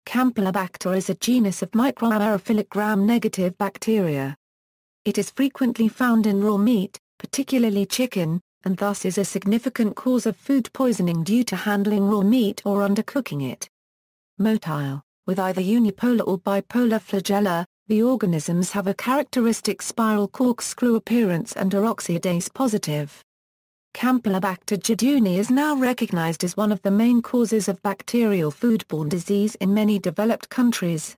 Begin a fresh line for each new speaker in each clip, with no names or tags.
Campylobacter is a genus of microaerophilic gram-negative bacteria. It is frequently found in raw meat, particularly chicken, and thus is a significant cause of food poisoning due to handling raw meat or undercooking it. Motile, with either unipolar or bipolar flagella, the organisms have a characteristic spiral corkscrew appearance and are oxidase-positive. Campylobacter jejuni is now recognized as one of the main causes of bacterial foodborne disease in many developed countries.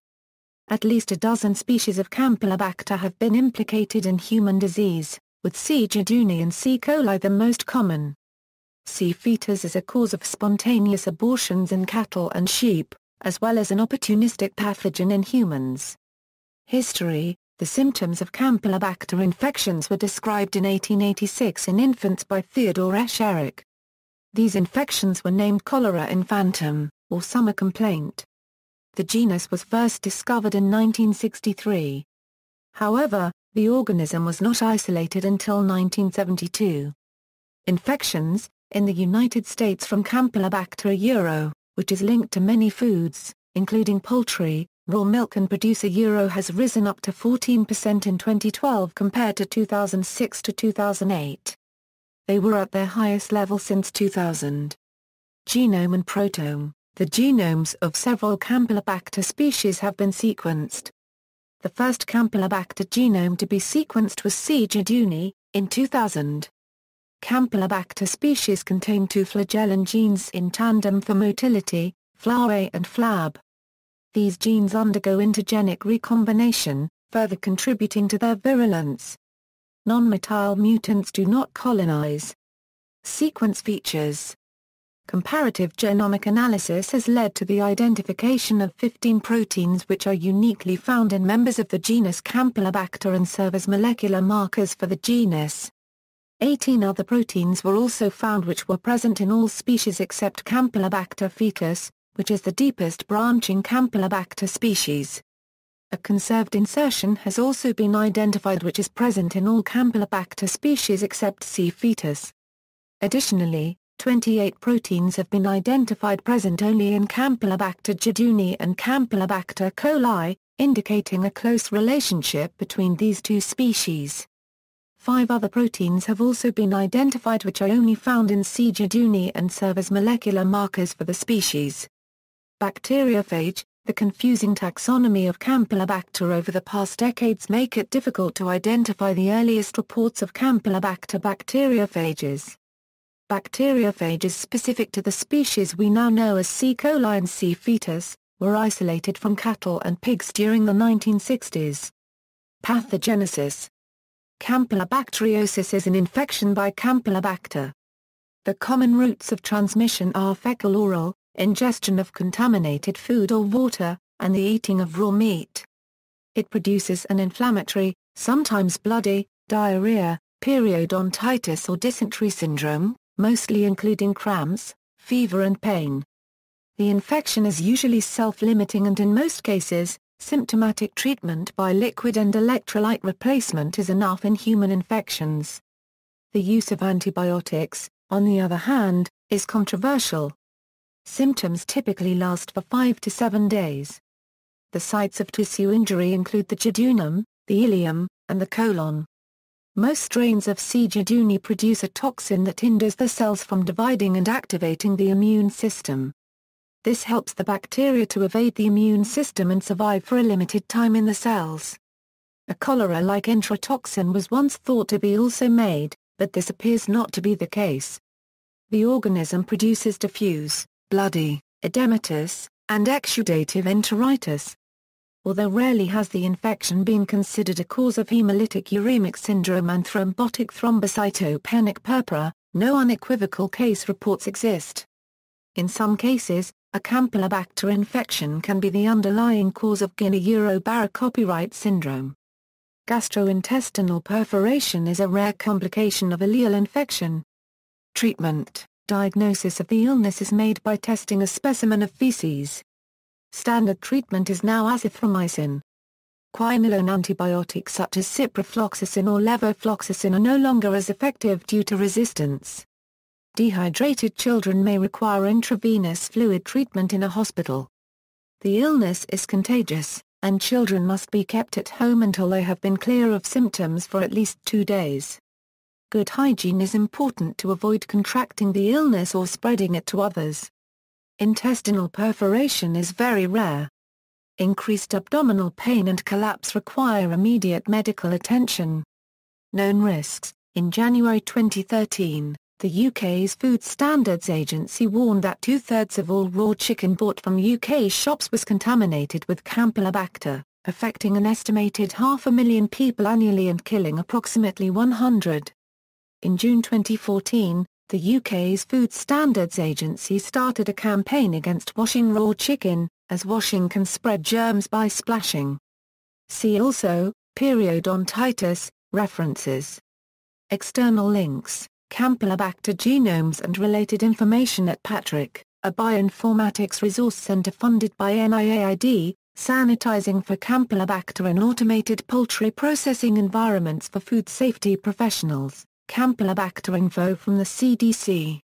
At least a dozen species of Campylobacter have been implicated in human disease, with C. jejuni and C. coli the most common. C. fetus is a cause of spontaneous abortions in cattle and sheep, as well as an opportunistic pathogen in humans. History: the symptoms of Campylobacter infections were described in 1886 in infants by Theodore Escherick. These infections were named cholera infantum, or summer complaint. The genus was first discovered in 1963. However, the organism was not isolated until 1972. Infections: in the United States from Campylobacter jejuni, which is linked to many foods, including poultry, raw milk and producer euro has risen up to 14% in 2012 compared to 2006 to 2008. They were at their highest level since 2000. Genome and proteome: the genomes of several Campylobacter species have been sequenced. The first Campylobacter genome to be sequenced was C. jejuni, in 2000. Campylobacter species contain two flagellin genes in tandem for motility, FLA and FLAB. These genes undergo intergenic recombination, further contributing to their virulence. Non-Motile mutants do not colonize. Sequence features: comparative genomic analysis has led to the identification of 15 proteins which are uniquely found in members of the genus Campylobacter and serve as molecular markers for the genus. 18 other proteins were also found which were present in all species except Campylobacter fetus, which is the deepest branching Campylobacter species. A conserved insertion has also been identified which is present in all Campylobacter species except C. fetus. Additionally, 28 proteins have been identified present only in Campylobacter jejuni and Campylobacter coli, indicating a close relationship between these two species. 5 other proteins have also been identified which are only found in C. jejuni and serve as molecular markers for the species. Bacteriophage: the confusing taxonomy of Campylobacter over the past decades make it difficult to identify the earliest reports of Campylobacter bacteriophages. Bacteriophages specific to the species we now know as C. coli and C. fetus, were isolated from cattle and pigs during the 1960s. Pathogenesis: Campylobacteriosis is an infection by Campylobacter. The common routes of transmission are fecal-oral, ingestion of contaminated food or water, and the eating of raw meat. It produces an inflammatory, sometimes bloody, diarrhea, periodontitis or dysentery syndrome, mostly including cramps, fever and pain. The infection is usually self-limiting and in most cases, symptomatic treatment by liquid and electrolyte replacement is enough in human infections. The use of antibiotics, on the other hand, is controversial. Symptoms typically last for 5 to 7 days. The sites of tissue injury include the jejunum, the ileum, and the colon. Most strains of C. jejuni produce a toxin that hinders the cells from dividing and activating the immune system. This helps the bacteria to evade the immune system and survive for a limited time in the cells. A cholera-like intratoxin was once thought to be also made, but this appears not to be the case. The organism produces diffuse, bloody, edematous, and exudative enteritis. Although rarely has the infection been considered a cause of hemolytic uremic syndrome and thrombotic thrombocytopenic purpura, no unequivocal case reports exist. In some cases, a Campylobacter infection can be the underlying cause of Guinea-Barre-Copyright syndrome. Gastrointestinal perforation is a rare complication of ileal infection. Treatment: diagnosis of the illness is made by testing a specimen of feces. Standard treatment is now azithromycin. Quinolone antibiotics such as ciprofloxacin or levofloxacin are no longer as effective due to resistance. Dehydrated children may require intravenous fluid treatment in a hospital. The illness is contagious, and children must be kept at home until they have been clear of symptoms for at least 2 days. Good hygiene is important to avoid contracting the illness or spreading it to others. Intestinal perforation is very rare. Increased abdominal pain and collapse require immediate medical attention. Known risks. In January 2013, the UK's Food Standards Agency warned that 2/3 of all raw chicken bought from UK shops was contaminated with Campylobacter, affecting an estimated 500,000 people annually and killing approximately 100. In June 2014, the UK's Food Standards Agency started a campaign against washing raw chicken, as washing can spread germs by splashing. See also, periodontitis, references. External links, Campylobacter genomes and related information at Patrick, a bioinformatics resource center funded by NIAID, sanitizing for Campylobacter in automated poultry processing environments for food safety professionals, Campylobacter info from the CDC.